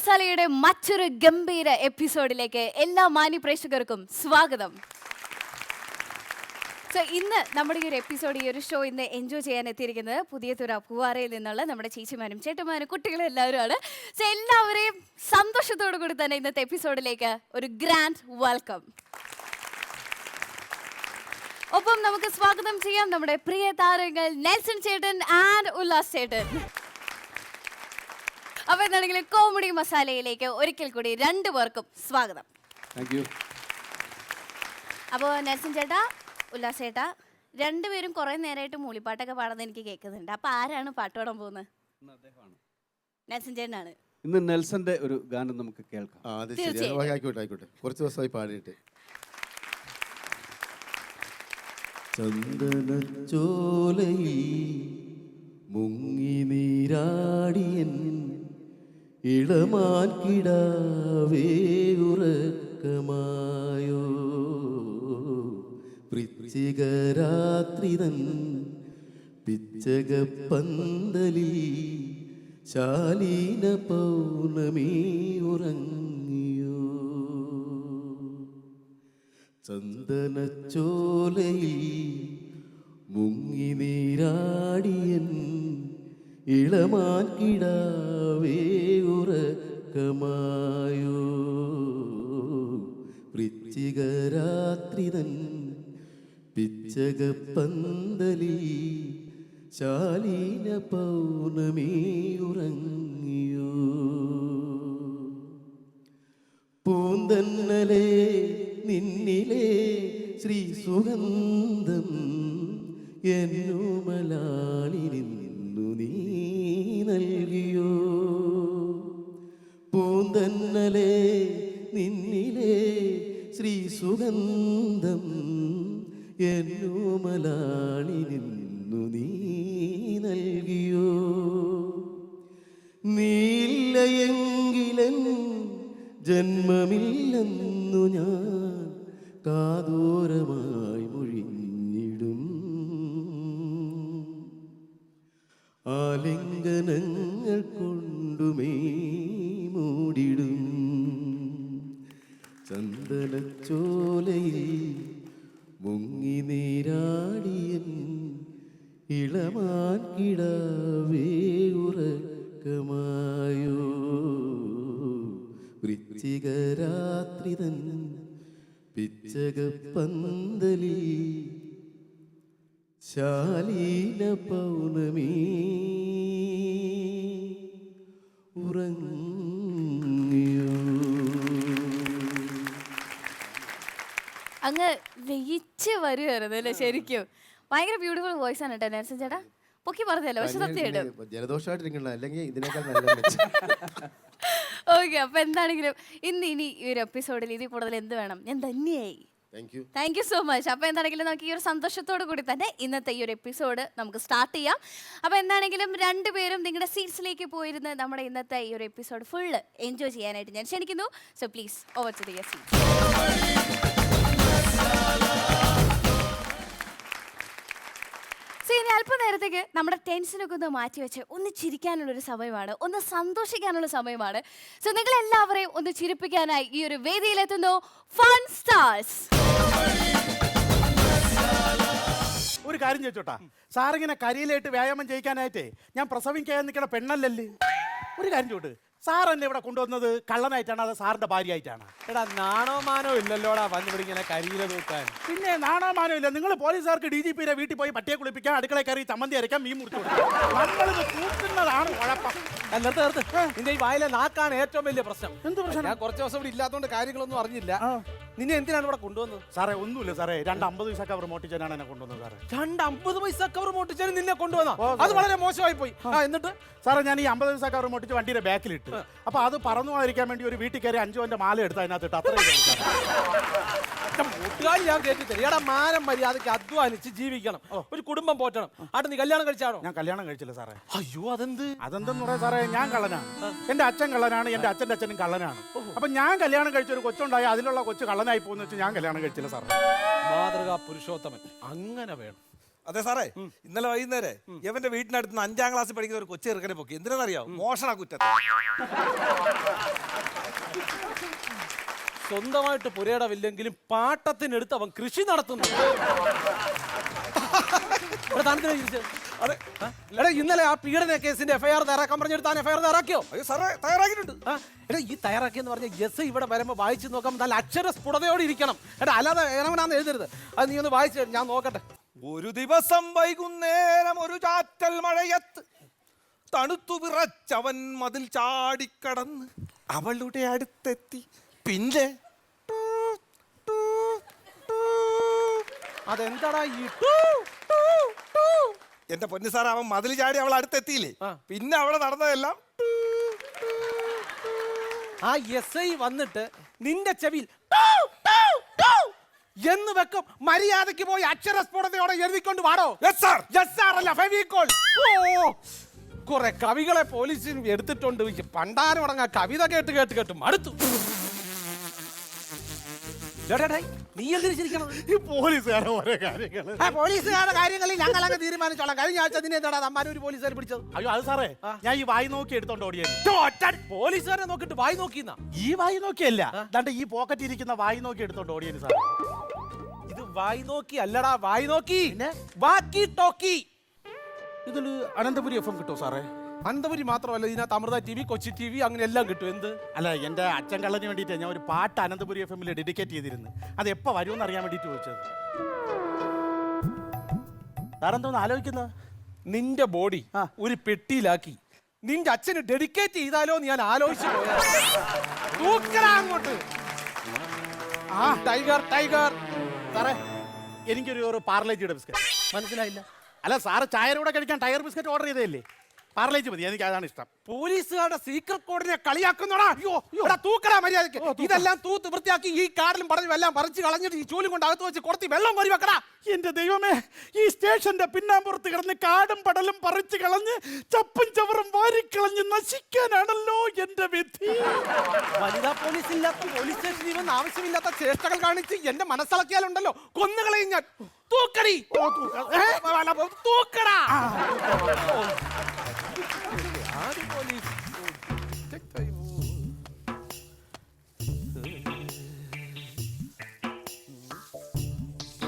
മസാലയുടെ മറ്റൊരു ഗംഭീര എപ്പിസോഡിലേക്ക് എല്ലാ മാന്യ പ്രേക്ഷകർക്കും സ്വാഗതം. സോ ഇന്ന് നമ്മുടെ ഈ ഒരു എപ്പിസോഡ്, ഈ ഒരു ഷോ ഇന്ന് എൻജോയ് ചെയ്യാൻ എത്തിയിരിക്കുന്നത് പുതിയതുറ പൂവാറയിൽ നിന്നുള്ള നമ്മുടെ ചേച്ചിമാരും ചേട്ടന്മാരും കുട്ടികളും എല്ലാവരുമാണ്. സോ എല്ലാവരെയും സന്തോഷത്തോടു കൂടി തന്നെ ഇന്നത്തെ എപ്പിസോഡിലേക്ക് ഒരു ഗ്രാൻഡ് വെൽക്കം. ഒപ്പം നമുക്ക് സ്വാഗതം ചെയ്യാം നമ്മുടെ പ്രിയ താരങ്ങൾ നെൽസൺ ചേട്ടൻ ആൻഡ് ഉല്ലാസ് ചേട്ടൻ. അപ്പൊ എന്താണെങ്കിലും കോമഡി മസാലയിലേക്ക് ഒരിക്കൽ കൂടി രണ്ടുപേർക്കും സ്വാഗതം. അപ്പോൾ നെൽസൺ ചേട്ടാ, ഉല്ലാസ് ചേട്ടാ, രണ്ടുപേരും കുറെ നേരമായിട്ട് മൂളിപ്പാട്ടൊക്കെ പാടുന്നത് എനിക്ക് കേൾക്കുന്നുണ്ട്. അപ്പൊ ആരാണ് പാട്ട് പാടാൻ പോകുന്നത്? നെൽസൺ ചേട്ടനാണ്. ഇന്ന് നെൽസന്റെ ഒരു ഗാനം നമുക്ക് കേൾക്കാം. ആയിക്കോട്ടെ. കുറച്ച് ദിവസമായി പാടിയിട്ട്. ചന്ദനച്ചോലയിൽ മുങ്ങി നീരാടിയൻ ഇളമാൻ കിടാവേ ഉറക്കമായോ, വൃശ്ചികരാത്രിതൻ പിച്ചകപ്പന്തലിൽ ശാലീന പൗർണമി ഉറങ്ങിയോ. ചന്ദനച്ചോലയിൽ മുങ്ങി നീരാടിയൻ ഇളമാൻ കിടാവേ ഉറക്കമായോ, വൃശ്ചികരാത്രിതൻ പിച്ചകപ്പന്തലിൽ ശാലീന പൗർണമി ഉറങ്ങിയോ. പൂന്തന്നലേ നിന്നിലെ ശ്രീ സുഗന്ധം എന്നോമലാളിനിന്നു നീ നൽകിയോ. പൂന്തന്നലേ നിന്നിലെ ശ്രീ സുഗന്ധം എന്നോമലാളിനിന്നു നീ നൽകിയോ. നീയില്ലയെങ്കിലൻ ജന്മമില്ലെന്നു ഞാൻ കാതോരമായി മൊഴിഞ്ഞിടും. ആലിംഗനങ്ങൾ കൊണ്ടുമേ മൂടിടും. ചന്ദനച്ചോലയിൽ മുങ്ങി നീരാടിയൻ ഇളമാൻ കിടാവേ ഉറക്കമായോ, വൃശ്ചികരാത്രിതൻ പിച്ചകപ്പന്തലിൽ ശാലീന പൗർണമി ഉറങ്ങിയോ. അങ്ങ് ലയിച്ച് വരുമായിരുന്നു അല്ലേ? ശരിക്കും ഭയങ്കര ബ്യൂട്ടിഫുൾ വോയിസ് ആണ് കേട്ടോ നെൽസൺ ചേട്ടാ. പൊക്കി പറഞ്ഞല്ലോ, പക്ഷെ സത്യമായിട്ടും ജലദോഷമായിട്ടിരിക്കണ, അല്ലെങ്കിൽ ഇതിനേക്കാൾ നല്ല. ഓക്കെ, അപ്പൊ എന്താണെങ്കിലും ഇനി ഈ ഒരു എപ്പിസോഡിൽ ഇതിൽ കൂടുതൽ എന്ത് വേണം? ഞാൻ തന്നെയായി. Thank you so much. അപ്പോൾ എന്താണെങ്കിലും നമുക്ക് ഈ ഒരു സന്തോഷത്തോടു കൂടി തന്നെ ഇന്നത്തെ ഈ ഒരു എപ്പിസോഡ് നമുക്ക് സ്റ്റാർട്ട് ചെയ്യാം. അപ്പോൾ എന്താണെങ്കിലും രണ്ടുപേരും നിങ്ങളുടെ സീറ്റ്സിലേക്ക് പോയിരുന്ന് നമ്മുടെ ഇന്നത്തെ ഈ ഒരു എപ്പിസോഡ് ഫുള്ള് എൻജോയ് ചെയ്യാനായിട്ട് ഞാൻ ക്ഷണിക്കുന്നു. So please over to your seat. So ഇനി അല്പനേരത്തേക്ക് നമ്മുടെ ടെൻഷനൊക്കെ ഒന്ന് മാറ്റി വെച്ച് ഒന്ന് ചിരിക്കാനുള്ളൊരു സമയമാണ്, ഒന്ന് സന്തോഷിക്കാനുള്ള സമയമാണ്. സോ നിങ്ങളെല്ലാവരെയും ഒന്ന് ചിരിപ്പിക്കാനായി ഈ ഒരു വേദിയിലെത്തുന്നു ഫൺ സ്റ്റാർസ്. ഒരു കാര്യം ചോദിച്ചോട്ടാ, സാറിങ്ങനെ കരിയിലായിട്ട് വ്യായാമം ചെയ്യിക്കാനായിട്ടേ ഞാൻ പ്രസവിക്കാൻ നിൽക്കുന്ന പെണ്ണല്ലല്ലേ. ഒരു കാര്യം ചോട്ട്, സാർ എന്നെ ഇവിടെ കൊണ്ടുവന്നത് കള്ളനായിട്ടാണ് അത് സാറിന്റെ ഭാര്യയായിട്ടാണ്? എടാ നാണോ മാനോ ഇല്ലല്ലോടാ വന്നിവിടെ ഇങ്ങനെ കരിയില തൂക്കാൻ. പിന്നെ നാണോ മാനോ ഇല്ല. നിങ്ങൾ പോലീസുകാർക്ക് DGPയുടെ വീട്ടിൽ പോയി പട്ടിയെ കുളിപ്പിക്കാൻ, അടുക്കള കയറി ചമ്മന്തി അരയ്ക്കാൻ, മീൻ മുറിച്ചു കൊടുക്കാം. നമ്മളിത് കൂട്ടുന്നതാണ് കുഴപ്പം. നിർത്ത്. നിന്റെ ഈ വായിലെ നാക്കാണ് ഏറ്റവും വലിയ പ്രശ്നം. എന്ത് പ്രശ്നം? ഞാൻ കുറച്ച് ദിവസം ഇവിടെ ഇല്ലാത്തതുകൊണ്ട് കാര്യങ്ങളൊന്നും അറിഞ്ഞില്ല. നിന്നെ എന്തിനാണ് ഇവിടെ കൊണ്ടുവന്നത്? സാറേ ഒന്നുമില്ല സാറേ, 250 പൈസ കവർ മോട്ടിച്ചാണ് എന്നെ കൊണ്ടുവന്നത് സാറേ. 250 പൈസ കവർ മോട്ടിച്ചാലും നിന്നെ കൊണ്ടുവന്ന അത് വളരെ മോശമായി പോയി. എന്നിട്ട് സാറേ ഞാൻ ഈ 50 പൈസ കവർ മോട്ടിച്ച് വണ്ടിയുടെ ബാക്കിലിട്ട്, അപ്പൊ അത് പറന്നു പോകാതിരിക്കാൻ വേണ്ടി ഒരു വീട്ടിൽ കയറി 5 പവന്റെ മാല എടുത്ത് അതിനകത്തിട്ട് അത്രയും. കൂട്ടുകാരി ഞാൻ കേട്ടി തരികയുടെ മാനം മര്യാദയ്ക്ക് അധ്വാനിച്ച് ജീവിക്കണം, ഒരു കുടുംബം പോറ്റണം. ആട്ട് നീ കല്യാണം കഴിച്ചാണോ? ഞാൻ കല്യാണം കഴിച്ചില്ല സാറേ. അയ്യോ അതെന്തെന്ന് പറയാ സാറേ, ഞാൻ കള്ളനാണ്, എന്റെ അച്ഛൻ കള്ളനാണ്, എന്റെ അച്ഛൻ്റെ അച്ഛനും കള്ളനാണ്. അപ്പൊ ഞാൻ കല്യാണം കഴിച്ചൊരു കൊച്ചുണ്ടായി, അതിലുള്ള കൊച്ചു കള്ളനായി പോകുന്ന വെച്ച് ഞാൻ കല്യാണം കഴിച്ചില്ല സാറേ. മാതൃകാ പുരുഷോത്തമൻ അങ്ങനെ വേണം. അതെ സാറേ, ഇന്നലെ വൈകുന്നേരം ഇവന്റെ വീട്ടിനടുത്ത് നിന്ന് 5ാം ക്ലാസ്സിൽ പഠിക്കുന്ന ഒരു കൊച്ചു ചെറുക്കനെ പൊക്കി. എന്തിനാണെന്നറിയോ? മോഷണ കുറ്റത്തെ. സ്വന്തമായിട്ട് പുരയിടമില്ലെങ്കിലും പാട്ടത്തിനെടുത്ത് അവൻ കൃഷി നടത്തുന്നു. അതെ, എടാ ഇന്നലെ ആ പീഡന കേസിന്റെ എഫ്ഐആർ തയ്യാറാക്കാൻ പറഞ്ഞെടുത്ത് താൻ എഫ്ഐആർ തയ്യാറാക്കിയോ? അയ്യോ സാറേ, തയ്യാറാക്കിയിട്ടുണ്ട്. എടാ ഈ തയ്യാറാക്കിയെന്ന് പറഞ്ഞ യെസ് ഇവിടെ വരുമ്പോൾ വായിച്ച് നോക്കാം, നല്ല അക്ഷര സ്ഫുടതയോടെ ഇരിക്കണം. എടാ അല്ലാതെ ഏനവനാന്ന് എഴുതരുത്. അത് നീ ഒന്ന് വായിച്ചു ഞാൻ നോക്കട്ടെ. ഒരു ദിവസം വൈകുന്നേരം ഒരു ചാറ്റൽ മഴയത്ത് തണുത്തു വിറച്ചവൻ മതിൽ ചാടിക്കടന്ന് അവളുടെ അടുത്തെത്തി. പിന്നെ അതെന്താടാ ഈ എന്റെ പൊന്നു സാർ, അവൻ മതിൽ ചാടി അവൾ അടുത്തെത്തിയില്ലേ, പിന്നെ അവളെ നടന്നതെല്ലാം ആ എസ് ഐ വന്നിട്ട് നിന്റെ ചെവിയിൽ എന്ന് വെക്കും. മര്യാദയ്ക്ക് പോയി അക്ഷരസ്ഫുടതയോടെ എഴുതിക്കൊണ്ട് വാടോ. Yes sir. യെസ് സാർ അല്ല, ഫെവിക്കോൾ. ഓ കുറെ കവികളെ പോലീസിന് എടുത്തിട്ടുണ്ട്. പണ്ടാരം അടങ്ങാ കവിത കേട്ട് കേട്ട് കേട്ട് മടുത്തു. നീ എന്തിരിക്കണം? ഈ പോലീസുകാരെ ഓരോ കാര്യങ്ങള്. പോലീസുകാരുടെ കാര്യങ്ങളിൽ ഞങ്ങൾ അങ്ങ് തീരുമാനിച്ചോളാം. കഴിഞ്ഞ ആഴ്ച നിന്നെ എന്താടാ തമ്മാനൂർ പോലീസുകാർ പിടിച്ചത്? അയ്യോ അത് സാറേ, ഞാൻ ഈ വായി നോക്കി എടുത്തോണ്ട് ഓടിയത്. പോലീസുകാരെ നോക്കിട്ട് വായി നോക്കിന്നാ? ഈ വായി നോക്കിയല്ല, ദാണ്ട് ഈ പോക്കറ്റ് ഇരിക്കുന്ന വായി നോക്കി എടുത്തോണ്ട് ഓടിയത് സാറേ. ഇത് വായി നോക്കി അല്ലടാ, വായി നോക്കി വാക്കി ടോക്കി. ഇതില് അനന്തപുരി FM കിട്ടുമോ സാറേ? അനന്തപുരി മാത്രമല്ല, ഇതിനകത്ത് അമൃത TV, കൊച്ചി TV അങ്ങനെ എല്ലാം കിട്ടും. എന്ത്? അല്ല, എന്റെ അച്ഛൻ കള്ളന് വേണ്ടിയിട്ട് ഞാൻ ഒരു പാട്ട് അനന്തപുരി FM ഡെഡിക്കേറ്റ് ചെയ്തിരുന്നു. അത് എപ്പോ വരുമെന്ന് അറിയാൻ വേണ്ടിട്ട് ചോദിച്ചത്. സാറെന്തോന്ന് ആലോചിക്കുന്നത്? നിന്റെ ബോഡി ഒരു പെട്ടിയിലാക്കി നിന്റെ അച്ഛന് ഡെഡിക്കേറ്റ് ചെയ്താലോ എന്ന് ഞാൻ ആലോചിച്ചു പോയാ. അങ്ങോട്ട് ടൈഗർ ടൈഗർ. സാറേ, എനിക്കൊരു പാർലേജിയുടെ ബിസ്ക്കറ്റ്. മനസ്സിലായില്ല? അല്ല സാറ് ചായയുടെ കൂടെ കഴിക്കാൻ ടയർ ബിസ്ക്കറ്റ് ഓർഡർ ചെയ്തതല്ലേ? പാർലേജ് മതി, എനിക്ക് അതാണ് ഇഷ്ടം. പോലീസുകാരുടെ സീക്രട്ട് കോഡിനെ കളിയാക്കുന്നോടാ. തൂക്കടാ മര്യാദയ്ക്ക്. ഇതെല്ലാം തൂത്ത് വൃത്തിയാക്കി ഈ കാടിലും പറഞ്ഞു എല്ലാം പറിച്ച് കളഞ്ഞിട്ട് ഈ ചൂലും കൊണ്ട് അകത്ത് വെച്ച് കുറച്ച് വെള്ളം കോരി വെക്കടാ. എന്റെ ദൈവമേ, ഈ സ്റ്റേഷന്റെ പിന്നാമ്പുറത്ത് കിടന്ന് കാടും പടലും പറിച്ചു കളഞ്ഞ് ചപ്പും ചവറും വാരിക്കളഞ്ഞ് നശിക്കാനാണല്ലോ എന്റെ വിധി. വനിതാ പോലീസ് ഇല്ലാത്ത പോലീസ് സ്റ്റേഷനിൽ വന്ന് ആവശ്യമില്ലാത്ത ചേഷ്ടകൾ കാണിച്ച് എന്റെ മനസ്സിളക്കിയാലുണ്ടല്ലോ കൊന്നുകളയും ഞാൻ. തൂക്കടി, തൂക്കടാ.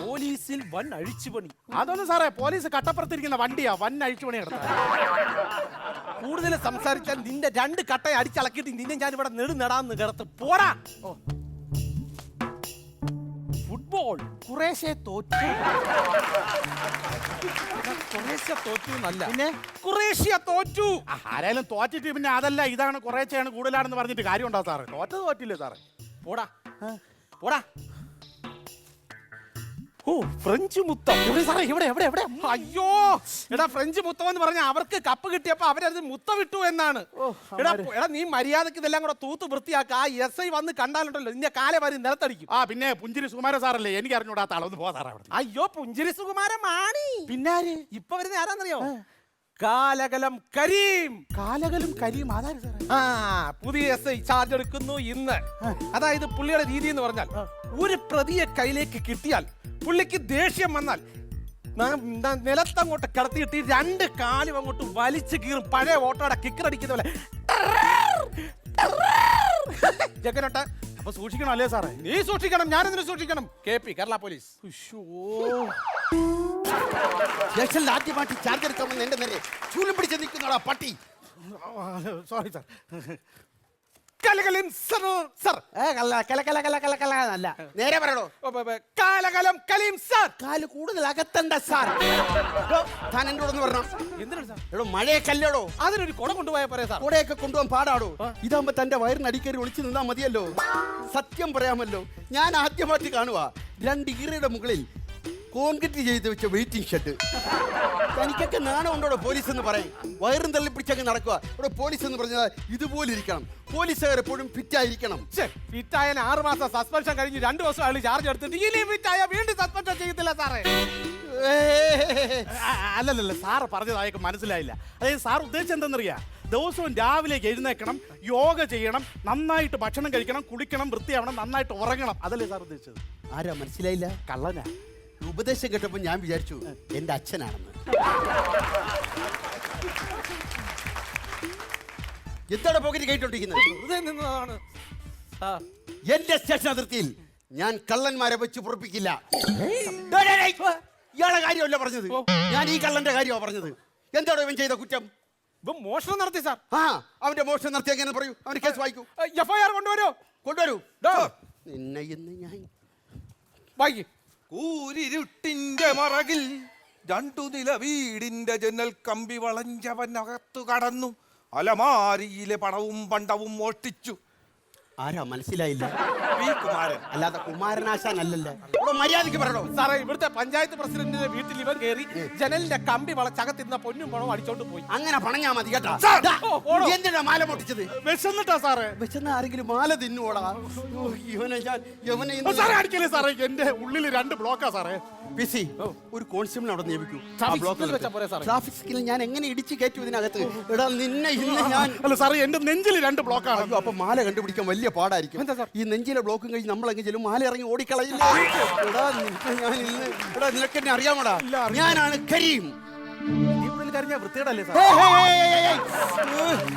പോലീസിൽ വൻ അഴിച്ചുപണി. അതൊന്നും സാറേ, പോലീസ് കട്ടപ്പുറത്തിരിക്കുന്ന വണ്ടിയാ വൻ അഴിച്ചുപണി നടത്താൻ. കൂടുതൽ സംസാരിച്ചാൽ നിന്റെ 2 കട്ടയെ അടിച്ചളക്കിയിട്ട് നിന്നെ ഞാൻ ഇവിടെ നെടുന്നെടാന്ന് കിടത്ത് പോടാ. ഫുട്ബോൾ കുറേശ്ശെ തോറ്റു. കുറേശ്ശെ തോറ്റു എന്നല്ല, പിന്നെ കുറേശ്ശെ തോറ്റു. ആരായാലും തോറ്റിട്ട് പിന്നെ അതല്ല ഇതാണ് കുറേശ്ശെയാണ് കൂടുതലാണെന്ന് പറഞ്ഞിട്ട് കാര്യം ഉണ്ടാവും സാറേ. തോറ്റില്ലേ സാറേ? പോടാ പോടാ. ഓ ഫ്രഞ്ച് മുത്തം. സാറേ ഇവിടെ എവിടെ എവിടെ? അയ്യോ എടാ, ഫ്രഞ്ച് മുത്തം എന്ന് പറഞ്ഞാൽ അവർക്ക് കപ്പ് കിട്ടിയപ്പോ അവരത് മുത്തം വിട്ടു എന്നാണ്. എടാ നീ മര്യാദക്ക് ഇതെല്ലാം കൂടെ തൂത്ത് വൃത്തിയാക്ക. ആ എസ് ഐ വന്ന് കണ്ടാലുണ്ടല്ലോ നിന്റെ കാലെ വരി നിലത്തടിക്കും. പിന്നെ പുഞ്ചിരി സുകുമാര സാറല്ലേ, എനിക്ക് അറിഞ്ഞൂടാത്ത ആളൊന്ന് പോ സാറേ അവിടെ. അയ്യോ പുഞ്ചിരി സുകുമാരമാണി. പിന്നാര് ഇപ്പൊ വരുന്ന ആരാന്നറിയോ? കാലകലം കരീം. കാലകലും കരിയും ആധാരം സാറേ. പുതിയ എസ് ഐ ചാർജ് എടുക്കുന്നു ഇന്ന്. അതായത് പുള്ളിയുടെ രീതി എന്ന് പറഞ്ഞാൽ ഒരു പ്രതിയെ കയ്യിലേക്ക് കിട്ടിയാൽ പുള്ളിക്ക് ദേഷ്യം വന്നാൽ നിലത്തങ്ങോട്ട് കിടത്തിയിട്ട് 2 കാലും അങ്ങോട്ട് വലിച്ചു കീറും. പഴയ ഓട്ടോടെ കിക്കർ അടിക്കുന്ന പോലെ. ജഗനോട്ട് അപ്പൊ സൂക്ഷിക്കണം അല്ലേ സാറേ? നീ സൂക്ഷിക്കണം, ഞാനെന്തിനു സൂക്ഷിക്കണം? KP Kerala police. സ്റ്റേഷനിൽ ആദ്യമായിട്ട് ചാർജ് എടുക്കാമെന്ന് എന്റെ നേരെ ചൂലും പിടിച്ച് നിൽക്കുന്നോടാ പട്ടി. Sorry sir. കലകലം സർ. നേരെ പറയണോ? കാലകലം കലീം സർ. കാല് കൂടുതൽ അകത്തണ്ട സാർ. താൻ എന്നോട് ഒന്ന് പറഞ്ഞോ. എന്തിനാണ് സാർ? എടോ മഴയെ കല്ലോടോ. അതിനൊരു കുട കൊണ്ടുപോയാ പറയാ സാർ. കൂടെയൊക്കെ കൊണ്ടുപോകാൻ പാടാടോ. ഇതാകുമ്പോ തന്റെ വയറിന് അടിക്കറി ഒളിച്ചു നിന്നാ മതിയല്ലോ. സത്യം പറയാമല്ലോ, ഞാൻ ആദ്യമായിട്ട് കാണുക 2 ഈറയുടെ മുകളിൽ കോൺക്രീറ്റ് ചെയ്ത് വെച്ച വെയിറ്റിംഗ് ഷെഡ്. തനിക്കൊക്കെ നാണം ഉണ്ടോ പോലീസ് എന്ന് പറയും? വയറും തള്ളി പിടിച്ചങ്ങ് നടക്കുക. ഇവിടെ പോലീസ് എന്ന് പറഞ്ഞാൽ ഇതുപോലെ ഇരിക്കണം. പോലീസുകാർ എപ്പോഴും ഫിറ്റായിരിക്കണം. ഫിറ്റായ 6 മാസം സസ്പെൻഷൻ കഴിഞ്ഞ് 2 ദിവസം അയാൾ ചാർജ് എടുത്തിട്ട് ഇനി ഫിറ്റായ വീണ്ടും സസ്പെൻഷൻ ചെയ്യത്തില്ല സാറേ. അല്ലല്ല, സാറ് പറഞ്ഞത് അയാൾക്ക് മനസ്സിലായില്ല. അതായത് സാർ ഉദ്ദേശിച്ചത് എന്തെന്നറിയാം? ദിവസവും രാവിലെ എഴുന്നേക്കണം, യോഗ ചെയ്യണം, നന്നായിട്ട് ഭക്ഷണം കഴിക്കണം, കുളിക്കണം, വൃത്തിയാവണം, നന്നായിട്ട് ഉറങ്ങണം. അതല്ലേ സാർ ഉദ്ദേശിച്ചത്? ആരാ മനസ്സിലായില്ല? കള്ളനാ. ഉപദേശം കേട്ടപ്പോ ഞാൻ വിചാരിച്ചു എന്റെ അച്ഛനാണെന്ന്. എന്താണ് പോക്കറ്റ് കേട്ടോണ്ടിരിക്കുന്നത്? വെറുതെ നിന്നതാണ്. ആ, എന്റെ സ്റ്റേഷൻ അതിർത്തിയിൽ ഞാൻ കള്ളന്മാരെ വെച്ച് പൊറപ്പിക്കില്ല. ഇയാളെ കാര്യമല്ല പറഞ്ഞത്, ഞാൻ ഈ കള്ളന്റെ കാര്യമാണ് പറഞ്ഞത്. എന്താണോ ഇവൻ ചെയ്ത കുറ്റം? ഇവൻ മോഷണം നടത്തി സാർ. ആ, അവന്റെ മോഷണം നടത്തി എങ്ങനെ പറയൂ? അവന് കേസ് വായിക്കൂ. FIR കൊണ്ടുവരോ? കൊണ്ടുവരൂ. ഡോ. നിന്നെ ഇന്ന് ഞാൻ വായിക്ക്. കൂരിരുട്ടിന്റെ മറകിൽ 2 നില വീടിന്റെ ജനൽ കമ്പി വളഞ്ഞവനകത്തു കടന്നു. അലമാരിയിലെ പണവും പണ്ടവും മോഷ്ടിച്ചു. ആരാ മനസ്സിലായില്ല? പി. കുമാരൻ. അല്ലാതെ കുമാരനാശാൻ അല്ലല്ലേ. മര്യാദക്ക് പറയണോ? സാറേ, ഇവിടുത്തെ പഞ്ചായത്ത് പ്രസിഡന്റിന്റെ വീട്ടിൽ ഇവൻ കയറി ജനലിന്റെ കമ്പി വളച്ചകത്തിരുന്ന പൊന്നും പണവും അടിച്ചോണ്ട് പോയി. അങ്ങനെ പണഞ്ഞാ മതി കേട്ടോ. ദാ, എന്തിനാ മാല പൊട്ടിച്ചത്? വിശന്നിട്ടാ സാറേ. വിശന്ന ആരെങ്കിലും മാല തിന്നുവോടാ? ഓ, ഇവനെ ഇന്ന് സാറേ അടിക്കല്ലേ സാറേ, എന്റെ ഉള്ളിൽ 2 ബ്ലോക്കാ സാറേ. ബിസി ഒരു കോൺസ്റ്റബിൾ അവിടെ നിയമിക്കൂ. ട്രാഫിക് സിഗ്നൽ വെച്ചാ പോരെ സാറേ? ട്രാഫിക് സിഗ്നൽ ഞാൻ എങ്ങനെ ഇടിച്ചു കയറ്റും ഇതിനകത്ത്? എടാ നിന്നെ ഇന്ന് ഞാൻ. അല്ല സാറേ, എന്റെ നെഞ്ചിൽ 2 ബ്ലോക്കാണ്. അയ്യോ, അപ്പൊ മാല കണ്ടുപിടിക്കാൻ വലിയ പാടായിരിക്കും. ഈ നെഞ്ചിലെ ബ്ലോക്കും കഴിഞ്ഞ് നമ്മളെങ്കിൽ ചെല്ലും മാല ഇറങ്ങി ഓടിക്കളയില്ലേ? എടാ നിന്നെ ഞാൻ ഇന്ന്. എടാ നിനക്ക് എന്നെ അറിയാമോടാ? ഞാനാണ് കരീം. ഈ കരഞ്ഞ വൃത്തികേടല്ലേ സാർ?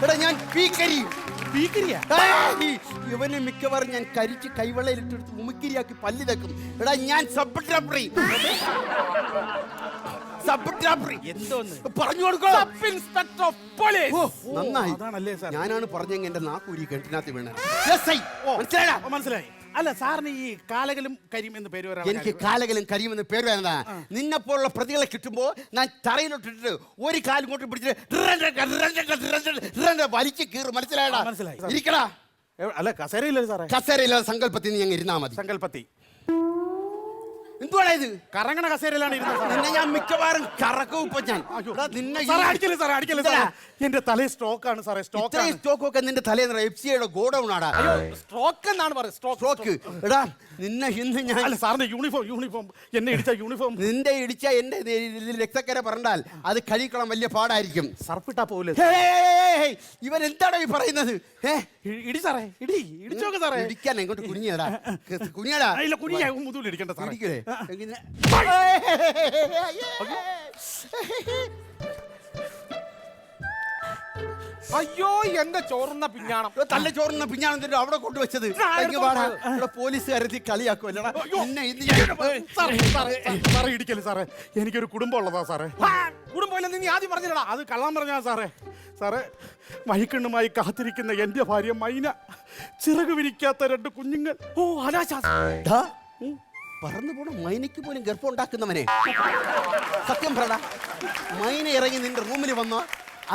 എടാ ഞാൻ പി കരീം. ഭീകരിയാ? ഇവനെ മിക്കവാറും ഞാൻ കരിച്ച് കൈവെള്ളയിലിട്ടെടുത്ത് മുമിക്കിരിയാക്കി പല്ലി തേക്കും. എടാ ഞാൻ സബ് ട്രാപ്പറി. എന്തോന്ന് പറഞ്ഞു കൊടുക്കോ. Sub inspector of police. നന്നായി. അതാണല്ലേ സാർ? ഞാനാണ് പറഞ്ഞെങ്കിൽ എന്റെ നാക്കൂരി കിണറ്റിനകത്ത് വീണ. മനസ്സിലായടാ? മനസ്സിലായി. അല്ല സാറിന് ഈ കാലകലും കരിയും എന്ന് പേര് വരാൻ എനിക്ക് കാലകലും കരിയുമെന്ന് പേര് വേണതാ. നിന്നെപ്പോലുള്ള പ്രതികളെ കിട്ടുമ്പോ ഞാൻ തറയിലോട്ടിട്ട് ഒരു കാലും കൊണ്ട് പിടിച്ചിട്ട് വലിച്ചു കീറും. മനസ്സിലായടാ? മനസ്സിലായി. ഇരിക്കടാ. അല്ല കസേരയില്ലേ സാറേ? കസേരയില്ലാതെ സങ്കല്പത്തിൽ നീ അങ്ങ് ഇരുന്നാ മതി. സങ്കല്പത്തി എന്തുവാടാ ഇത്? കറങ്ങണ കസേരയിലാണ് ഇരുന്നത് സാറേ. നിന്നെ ഞാൻ മിക്കവാറും കറക്കും ഇപ്പൊ ഞാൻ. എടാ, നിന്നെ സാറേ അടിക്കല്ലേ സാറേ, അടിക്കല്ലേ സാറേ. എന്റെ തലയിൽ സ്റ്റോക്ക് ആണ് സാറേ, സ്റ്റോക്ക്. ഇത്രയും സ്റ്റോക്ക് ഒക്കെ നിന്റെ തലേന്ന് FCIയുടെ ഗോഡൌൺ ആടാ. സ്ട്രോക്ക് എന്നാണ് പറയുന്നത്. സ്റ്റോക്ക്. എടാ നിന്നെ ഇന്ന് ഞാൻ. അല്ല സാറിന്റെ യൂണിഫോം എന്നെ ഇടിച്ച യൂണിഫോം. നിന്റെ ഇടിച്ച എന്റെ രക്തക്കര പറഞ്ഞാൽ അത് കഴിക്കണം വലിയ പാടായിരിക്കും. സർപ്പിട്ടാ പോലെ. ഇവൻ എന്താണോ ഈ പറയുന്നത്? ഇടി സാറേ, ഇടിച്ചോക്കെ സാറേ. ഇടിക്കാൻ എങ്ങോട്ട് കുനിഞ്ഞടാ, കുനിയടാ. ഇല്ല കുനിയാ, മുതൽ ഇടിക്കണ്ട സാറേ. ഇടിക്കൂലേ? അയ്യോ, എന്റെ ചോറുന്ന പിഞ്ഞാണം. തല്ല ചോറുന്ന പിഞ്ഞാണെന്തോ അവിടെ കൊണ്ടുവച്ചത്. പോലീസുകാരെത്തി കളിയാക്കുമല്ലടാ നിന്നെ. സാറേ ഇടിക്കല്ലേ സാറേ, എനിക്കൊരു കുടുംബം ഉള്ളതാ സാറേ. കുടുംബം നീ ആദ്യം പറഞ്ഞില്ലടാ. അത് കള്ളം പറഞ്ഞാ സാറേ. സാറേ മൈക്കണ്ണുമായി കാത്തിരിക്കുന്ന എന്റെ ഭാര്യ മൈന, ചിറക് വിരിക്കാത്ത 2 കുഞ്ഞുങ്ങൾ. ഓ അനാശാ. പറന്നു പോണ മൈനയ്ക്ക് പോലും ഗർഭം ഉണ്ടാക്കുന്നവനെ. സത്യം പറടാ, മൈന ഇറങ്ങി നിന്റെ റൂമിൽ വന്നോ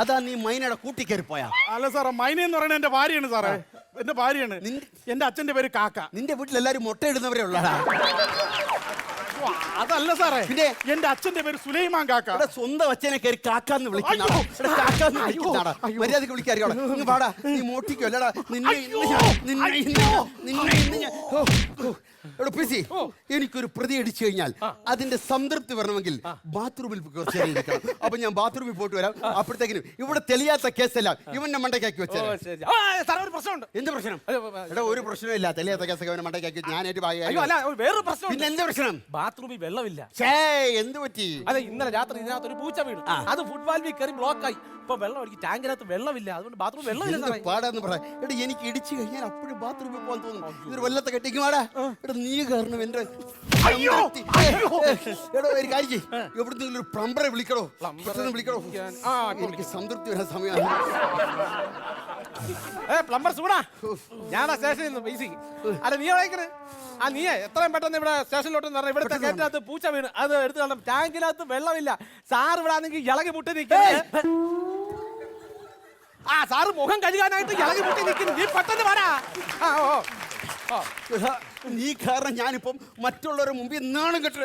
അതാ നീ മൈനയുടെ കൂട്ടിക്കയറി പോയാ? അല്ല സാറേ, മൈന എന്ന് പറയുന്നത് എന്റെ ഭാര്യയാണ് സാറേ. എന്റെ ഭാര്യയാണ്. എന്റെ അച്ഛന്റെ പേര് കാക്ക. നിന്റെ വീട്ടിൽ എല്ലാരും മുട്ടയിടുന്നവരെ ഉള്ളടാ. അതല്ല സാറേ, പിന്നെ എന്റെ അച്ഛന്റെ പേര് സുലൈമാൻ കാക്ക. ഇവിടെ സ്വന്തം അച്ഛനെ കയറി കാക്കാന്ന് വിളിക്കുന്നതാടാ. മര്യാദക്ക് വിളിക്കാറിയോടാ. നീ പാടാ, നീ മോട്ടിക്കല്ലടാ. എനിക്കൊരു പ്രതി അടിച്ചു കഴിഞ്ഞാൽ അതിന്റെ സംതൃപ്തി വരണമെങ്കിൽ ബാത്റൂമിൽ അപ്പൊ ഞാൻ ബാത്റൂമിൽ പോയിട്ട് വരാം. അപ്പോഴത്തേക്കിനും ഇവിടെ തെളിയാത്ത കേസല്ല ഇവന്റെ മണ്ടയ്ക്കാക്കി വെച്ചാൽ. പ്രശ്നമുണ്ട്. എന്ത് പ്രശ്നം? എടാ ഒരു പ്രശ്നമില്ല. തെളിയാത്ത കേസൊക്കെ അവന്റെ മണ്ടയ്ക്കാക്കി ഞാനേറ്റ് വേറൊരു പ്രശ്നം. പിന്നെ എന്ത് പ്രശ്നം? ബാത്റൂമിൽ വെള്ളമില്ല. എന്ത് പറ്റി? അതെ, ഇന്നലെ രാത്രി ഇതിനകത്ത് ഒരു പൂച്ച വീണു. അത് ഫുട്ബോളിൽ കയറി ബ്ലോക്കായി. ഇപ്പൊ വെള്ളം ഒഴിക്കും. ടാങ്കിനകത്ത് വെള്ളമില്ല, അതുകൊണ്ട് ബാത്റൂം വെള്ളമില്ല. പാടാന്ന് പറയാം. എടാ എനിക്ക് ഇടിച്ചു കഴിഞ്ഞാൽ അപ്പോഴും ബാത്റൂമിൽ പോകാൻ തോന്നുന്നു. ഇതൊരു വല്ലത്തെ കെട്ടിക്കുമാടാ. എടാ നീ കാരണം എന്റെ. എടോ ഒരു കാര്യം ചെയ്യ്, എവിടുന്നെങ്കിലും ഒരു പ്ലംബറെ വിളിക്കണോ? വിളിക്കണോ? എനിക്ക് സംതൃപ്തി വരാൻ സമയമാണ്. പ്ലംബർ സൂടാ, ഞാനാ സ്റ്റേഷനിൽ നിന്ന് പൈസ. അല്ല നീ വായിക്കണേ. നീ എത്രയും പെട്ടെന്ന് ഇവിടെ സ്റ്റേഷനിലോട്ട് പറഞ്ഞ ഇവിടുത്തെ കേറ്റിനകത്ത് പൂച്ച വീണ് അത് എടുത്ത് കാണാം. ടാങ്കിനകത്ത് വെള്ളമില്ല. സാർ ഇവിടെ ആണെങ്കിൽ ഇളകി മുട്ടി നിൽക്കുന്നത്. സാറ് മുഖം കഴുകാനായിട്ട് ഇളകി മുട്ടി നിൽക്കുന്നു. നീ പെട്ടെന്ന് വരാ. നീ കാരണം ഞാനിപ്പം മറ്റുള്ളവരുടെ മുമ്പിൽ നാണം കെട്ട്.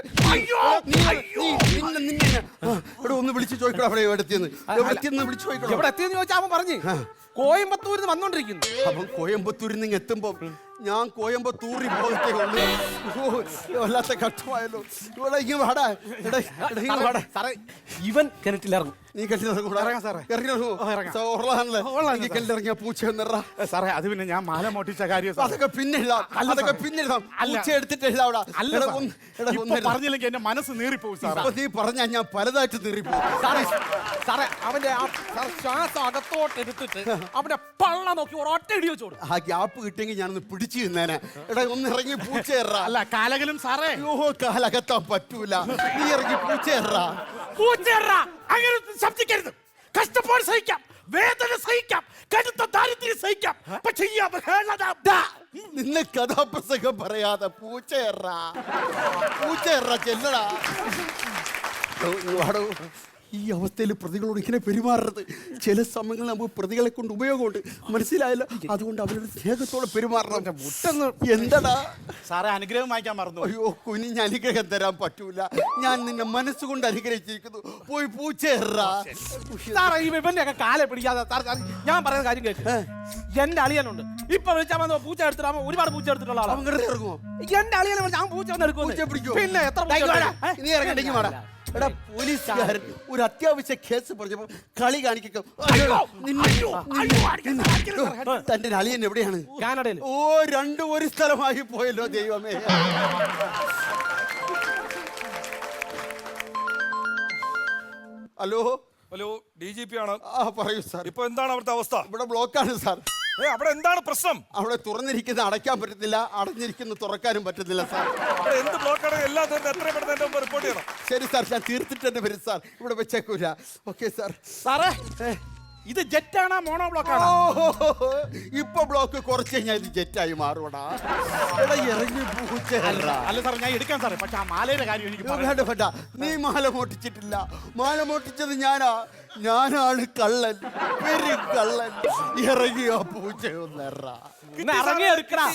ഇവിടെ ഒന്ന് വിളിച്ചു ചോദിക്കണം. അവിടെ എവിടെത്തിയെന്ന് വിളിച്ചു ചോദിക്കണം. എവിടെ എത്തിയെന്ന് ചോദിച്ചാൽ അവൻ പറഞ്ഞു കോയമ്പത്തൂരിൽ നിന്ന് വന്നോണ്ടിരിക്കുന്നു. അപ്പം കോയമ്പത്തൂരിൽ നിന്ന് എത്തുമ്പോ ഞാൻ കോയമ്പത്തൂരിൽ പോകത്തേ ഉള്ളൂ. വല്ലാത്ത കഷ്ടമായല്ലോ. ഇവിടെ സാറേ, ഇവൻ കിണറ്റിലിറങ്ങും. നീ കെട്ടിലിറങ്ങൂടാ. ഇറങ്ങാം സാറേ. ഇറങ്ങിയിറങ്ങൂ. ഇറങ്ങാം. ഉള്ളതാണല്ലേ? ഉള്ളതാണ് നീ സാർ. കെട്ടിലിറങ്ങിയ പൂച്ച ഒന്നിറ. സാറേ അത് പിന്നെ ഞാൻ മാല മോട്ടിച്ച കാര്യം സാർ. അതൊക്കെ പിന്നെ എഴുതാം. അതൊക്കെ പിന്നെ എഴുതാം. അല്ല. പൂച്ച എടുത്തിട്ട് എഴുതാവിടാ. അല്ല സാർ. ഇപ്പൊ പറഞ്ഞില്ലെങ്കിൽ എന്റെ മനസ്സ് നീറിപ്പോവും സാർ. നീ പറഞ്ഞാ ഞാൻ പലതായിട്ട് തീറിപ്പോ. സാറേ സാറേ അവന്റെ ആ ശ്വാസം അകത്തോട്ട് എടുത്തിട്ട് അവന്റെ പള്ള നോക്കി ഒരൊറ്റ ഇടി വെച്ചോടും. ആ ഗ്യാപ്പ് കിട്ടിയെങ്കിൽ ഞാനൊന്ന് പിടിച്ചു നിന്നേനെ. എടാ ഒന്ന് ഇറങ്ങി പൂച്ച എറാ. അല്ല കാലകലും സാറേ. അയ്യോ കാലകത്താൻ പറ്റൂല. നീ ഇറങ്ങി പൂച്ച എറാ. പൂച്ചേറാ. അങ്ങനെ ശബ്ദിക്കരുത്. കഷ്ടപ്പാട് സഹിക്കാം, വേദന സഹിക്കാം, കടുത്ത ദാരിദ്ര്യം സഹിക്കാം, പക്ഷെ ഈ അവഹേളന നിന്നെ കഥാപ്രസംഗം പറയാതെ പൂച്ച എറാ. പൂച്ച എറാ ചെല്ലടാ. വാടോ. ഈ അവസ്ഥയിൽ പ്രതികളോട് ഇങ്ങനെ പെരുമാറരുത്. ചില സമയങ്ങളിൽ നമുക്ക് പ്രതികളെ കൊണ്ട് ഉപയോഗമുണ്ട്, മനസ്സിലായല്ലോ. അതുകൊണ്ട് അവരുടെ സ്നേഹത്തോടെ പെരുമാറണം. എന്തടാ സാറേ അനുഗ്രഹം വാങ്ങിക്കാൻ മറന്നു. അയ്യോ കുനിഞ്ഞ് അനുഗ്രഹം തരാൻ പറ്റൂല. ഞാൻ നിന്നെ മനസ്സുകൊണ്ട് അനുഗ്രഹിച്ചിരിക്കുന്നു. പോയി പൂച്ചേറാ. സാറേ ഈ ഇവന്റെ ഒക്കെ കാലെ പിടിക്കാതെ ഞാൻ പറയുന്ന കാര്യം കേൾക്ക്. എന്റെ അളിയനുണ്ട്. ഇപ്പൊ വിളിച്ചാൽ വന്നോ പൂച്ച എടുത്തിട്ട് അവൻ ഒരുപാട് പൂച്ച എടുത്തിട്ടുള്ള ആളാണ്. അവൻ കിടന്ന് ഇറങ്ങുമോ? എന്റെ അളിയനെ വിളിച്ച് അവൻ പൂച്ച വന്ന് പൂച്ച എടുക്കും. പിടിക്കുമോ? പിന്നെ എത്ര പൂച്ച എടുക്കും? നീ ഇറങ്ങണ്ടെങ്കിൽ വേണം. എടാ പോലീസുകാരൻ ഒരു അത്യാവശ്യ കേസ് പറഞ്ഞപ്പോ കളി കാണിക്കും. തന്റെ അളിയൻ എവിടെയാണ്? കാനഡയിൽ. ഓ രണ്ടും ഒരു സ്ഥലമായി പോയല്ലോ ദൈവമേ. ഹലോ ഹലോ DGP ആണ്. ആ പറയൂ സാർ. ഇപ്പൊ എന്താണ് അവിടുത്തെ അവസ്ഥ? ഇവിടെ ബ്ലോക്കാണ് സാർ. അവിടെ എന്താണ് പ്രശ്നം? അവിടെ തുറന്നിരിക്കുന്ന അടയ്ക്കാൻ പറ്റത്തില്ല, അടഞ്ഞിരിക്കുന്ന തുറക്കാനും പറ്റത്തില്ല സാർ. അവിടെ എന്ത് ബ്ലോക്കാണ്? എല്ലാ തീർന്ന് എത്രയും പെട്ടെന്ന് എന്റെ മുമ്പ് റിപ്പോർട്ട് ചെയ്യണം. ശരി സാർ, ഞാൻ തീർത്തിട്ട് തന്നെ വരും സാർ. ഇവിടെ വെച്ചേക്കൂല. Okay sir. സാറേ ഇത് ജെറ്റാണോ മോണോ ബ്ലോക്കാണോ? ഇപ്പൊ ബ്ലോക്ക് കുറച്ച് കഴിഞ്ഞാൽ ഇത് ജെറ്റായി മാറൂടാ. എടാ ഇറങ്ങി പൂച്ചേറാ. അല്ല സാർ ഞാൻ എടുക്കാൻ സാറേ, പക്ഷെ ആ മാലയുടെ കാര്യം എനിക്ക് പറയാം. വേണ്ട വേണ്ട, നീ മാല മോട്ടിച്ചിട്ടില്ല. മാല മോട്ടിച്ചത് ഞാനാണ് കള്ളൻ, പെരു കള്ളൻ. ഇറങ്ങിയോ പൂച്ചയൊന്നെറാ. ഇറങ്ങി എടുക്കടാ.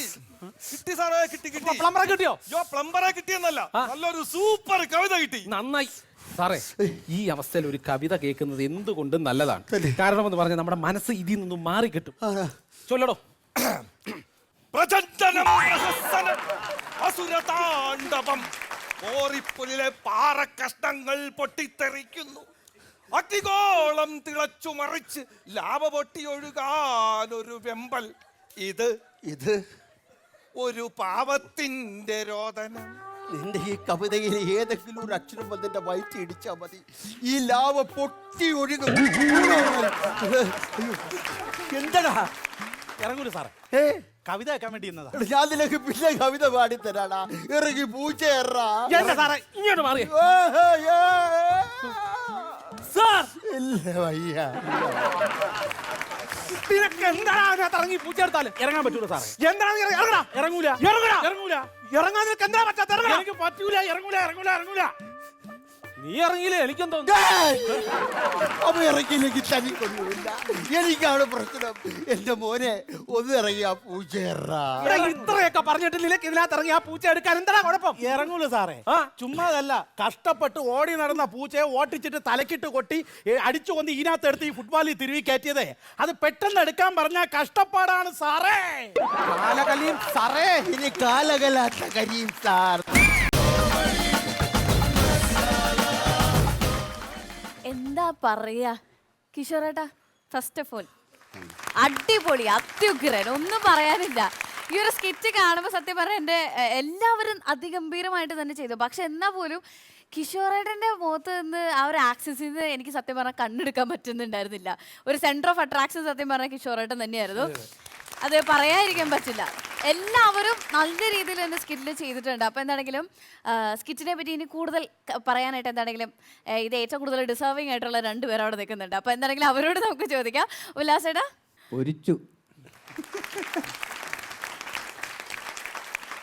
കിട്ടി സാറേ, കിട്ടി കിട്ടി. പ്ലംബറെ കിട്ടിയോ? പ്ലംബറെ കിട്ടിയെന്നല്ല, നല്ലൊരു സൂപ്പർ കവിത കിട്ടി. നന്നായി. സാറേ ഈ അവസ്ഥയിൽ ഒരു കവിത കേൾക്കുന്നത് എന്തുകൊണ്ടും നല്ലതാണ്. കാരണം എന്ന് പറഞ്ഞാൽ നമ്മുടെ മനസ്സ് ഇതിൽ നിന്നും മാറി കിട്ടും. ചൊല്ലടോ. പ്രചണ്ഡനം പ്രഹസനം അസുരതാണ്ഡവം, കോറിപ്പുലിലെ പാറക്കഷ്ണങ്ങൾ പൊട്ടിത്തെറിക്കുന്നു, അഗ്നിഗോളം തിളച്ചു മറിച്ച് ലാഭ പൊട്ടിയൊഴുകാൻ ഒരു വെമ്പൽ. ഇത് ഒരു പാവത്തിന്റെ രോദനം. നിന്റെ ഈ കവിതയിൽ ഏതെങ്കിലും ഒരു അക്ഷരം വന്നിന്റെ വയറ്റി ഇടിച്ചാ മതി, ഈ ലാവ പൊട്ടി ഒഴുകും. എന്താടാ ഇറങ്ങൂല സാറേ, കവിത കേൾക്കാൻ വേണ്ടി ഇന്നതാ. ഞാൻ നിനക്ക് പിന്നെ കവിത പാടിത്തരാടാ. ഇറങ്ങി പൂച്ചേറാ. എന്താ സാറേ ഇങ്ങോട്ട് മാറി. സാർ ഇല്ല വയ്യ. നിനക്ക് എന്താണ് അതിനകത്ത് ഇറങ്ങി പൂച്ച എടുത്താലും ഇറങ്ങാൻ പറ്റൂല സാറേ. എന്താണ് ഇറങ്ങടാ. ഇറങ്ങൂല ഇറങ്ങൂല. ഇറങ്ങാൻ നിനക്ക് എന്താ പറ്റാത്ത? എനിക്ക് പറ്റൂല. ഇറങ്ങൂല. നീ ഇറങ്ങിയില്ലേ എനിക്കെന്തോ. അവ ഇറങ്ങിയില്ലെങ്കിൽ തനി കൊന്നുമില്ല. എനിക്കാണ് പ്രശ്നം. എന്റെ മോനെ ഒന്ന് ഇറങ്ങിയ പൂച്ചേറാ. ഇത്രയൊക്കെ പറഞ്ഞിട്ട് നിനക്ക് ഇതിനകത്ത് ഇറങ്ങി ആ പൂച്ച എടുക്കാൻ എന്താ കുഴപ്പം? ഇറങ്ങൂല സാറേ. ചുമ്മാതല്ല, കഷ്ടപ്പെട്ട് ഓടി നടന്ന പൂച്ചയെ ഓട്ടിച്ചിട്ട് തലക്കിട്ട് കൊട്ടി അടിച്ചു കൊന്ന് ഇതിനകത്ത് എടുത്ത് ഈ ഫുട്ബോളിൽ തിരുവി കയറ്റിയതേ. അത് പെട്ടെന്ന് എടുക്കാൻ പറഞ്ഞാൽ കഷ്ടപ്പാടാണ് സാറേ. കാലകലിയും സാറേ. ഇനി കാലകലാത്ത കരിയും സാർ. എന്താ പറയാ കിഷോറേട്ടാ, ഫസ്റ്റ് ഓഫ് ഓൾ അടിപൊളി, അത്യുഗ്രൻ, ഒന്നും പറയാനില്ല. ഈ ഒരു സ്കിറ്റ് കാണുമ്പോൾ സത്യം പറഞ്ഞാൽ എൻ്റെ എല്ലാവരും അതിഗംഭീരമായിട്ട് തന്നെ ചെയ്തു. പക്ഷെ എന്നാൽ പോലും കിഷോറേട്ടൻ്റെ മുഖത്ത് നിന്ന് ആ ഒരു ആക്സസിൽ നിന്ന് എനിക്ക് സത്യം പറഞ്ഞാൽ കണ്ണെടുക്കാൻ പറ്റുന്നുണ്ടായിരുന്നില്ല. ഒരു സെൻറ്റർ ഓഫ് അട്രാക്ഷൻ സത്യം പറഞ്ഞാൽ കിഷോറേട്ടൻ തന്നെയായിരുന്നു. അത് പറയാതിരിക്കാൻ പറ്റില്ല. എല്ലാവരും നല്ല രീതിയിൽ തന്നെ സ്കിറ്റിൽ ചെയ്തിട്ടുണ്ട്. അപ്പോൾ എന്താണെങ്കിലും സ്കിറ്റിനെ പറ്റി ഇനി കൂടുതൽ പറയാനായിട്ട് എന്താണെങ്കിലും ഇത് ഏറ്റവും കൂടുതൽ ഡിസേർവിംഗ് ആയിട്ടുള്ള രണ്ടുപേരും അവിടെ നിൽക്കുന്നുണ്ട്. അപ്പോൾ എന്താണെങ്കിലും അവരോട് നമുക്ക് ചോദിക്കാം. ഉല്ലാസേട്ടാ ഒരിച്ചു.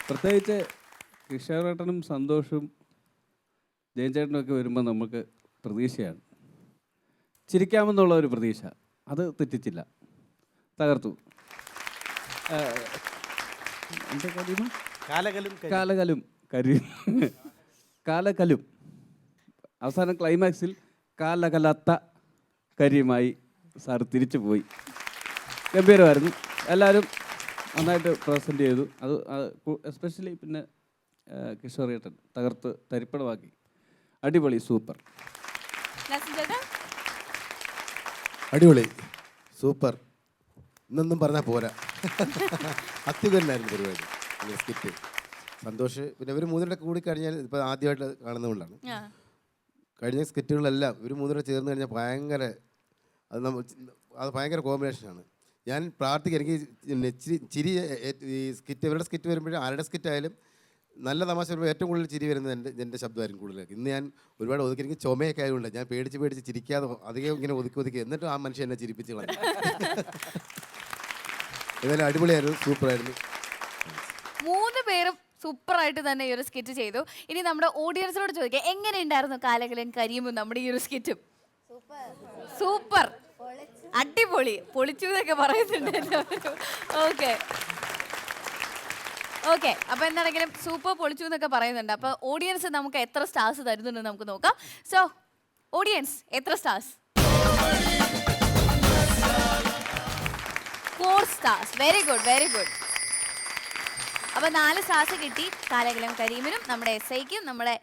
പ്രത്യേകിച്ച് കിഷോറേട്ടനും സന്തോഷും ജയൻ ചേട്ടനും ഒക്കെ വരുമ്പോൾ നമുക്ക് പ്രതീക്ഷയാണ്. ചിരിക്കാമെന്നുള്ള ഒരു പ്രതീക്ഷ, അത് തെറ്റിച്ചില്ല, തകർത്തു. എന്താ കരിയും? കാലകലും അവസാനം ക്ലൈമാക്സിൽ കാലകലാത്ത കരിയുമായി സാർ തിരിച്ചു പോയി. ഗംഭീരമായിരുന്നു. എല്ലാവരും നന്നായിട്ട് പ്രസൻറ്റ് ചെയ്തു. അത് എസ്പെഷ്യലി പിന്നെ കിഷോറേട്ടൻ തകർത്ത് തരിപ്പണമാക്കി. അടിപൊളി, സൂപ്പർ. അടിപൊളി, സൂപ്പർ. ഇന്നൊന്നും പറഞ്ഞാൽ പോരാ. അത്യുഗ്രനായിരുന്നു പരിപാടി, സ്കിറ്റ്. സന്തോഷ് പിന്നെ ഇവർ മൂന്നിൻ്റെ കൂടി കഴിഞ്ഞാൽ ഇപ്പോൾ ആദ്യമായിട്ട് കാണുന്നതുകൊണ്ടാണ്. കഴിഞ്ഞ സ്കിറ്റുകളെല്ലാം ഇവർ മൂന്നിനെ ചേർന്ന് കഴിഞ്ഞാൽ ഭയങ്കര അത് ഭയങ്കര കോമ്പിനേഷനാണ്. ഞാൻ പ്രാർത്ഥിക്കുക, എനിക്ക് ചിരി ഈ സ്കിറ്റ് ഇവരുടെ സ്കിറ്റ് വരുമ്പോഴും ആരുടെ സ്കിറ്റ് ആയാലും നല്ല തമാശ വരുമ്പോൾ ഏറ്റവും കൂടുതൽ ചിരി വരുന്നത് എൻ്റെ ശബ്ദമായിരിക്കും കൂടുതൽ. ഇന്ന് ഞാൻ ഒരുപാട് ഒതുക്കി, എനിക്ക് ചുമയൊക്കെ ആയതുകൊണ്ട് ഞാൻ പേടിച്ച് ചിരിക്കാതെ അധികം ഇങ്ങനെ ഒതുക്കി എന്നിട്ടും ആ മനുഷ്യൻ എന്നെ ചിരിപ്പിച്ച് കളഞ്ഞു. ഏതായാലും അടിപൊളിയായിരുന്നു, സൂപ്പറായിരുന്നു. 3 പേരും സൂപ്പറായിട്ട് തന്നെ ഈ ഒരു സ്കിറ്റ് ചെയ്തു. ഇനി നമ്മുടെ ഓഡിയൻസിനോട് ചോദിക്കാം, എങ്ങനെയുണ്ടായിരുന്നു കാലകലൻ കരിയുമ്പോൾ നമ്മുടെ ഈ ഒരു സ്കിറ്റും? സൂപ്പർ, അടിപൊളി, പൊളിച്ചു എന്നൊക്കെ പറയുന്നുണ്ട്. ഓക്കെ ഓക്കെ, അപ്പൊ എന്താണെങ്കിലും സൂപ്പർ പൊളിച്ചു എന്നൊക്കെ പറയുന്നുണ്ട്. അപ്പൊ ഓഡിയൻസ് നമുക്ക് എത്ര സ്റ്റാർസ് തരുന്നുണ്ട് നമുക്ക് നോക്കാം. സോ ഓഡിയൻസ് എത്ര stars? 4 stars. Very good, very good. അപ്പൊ 4 സ്റ്റാർസ് കിട്ടി കാലകലം കരീമിനും നമ്മുടെ SIക്കും നമ്മുടെ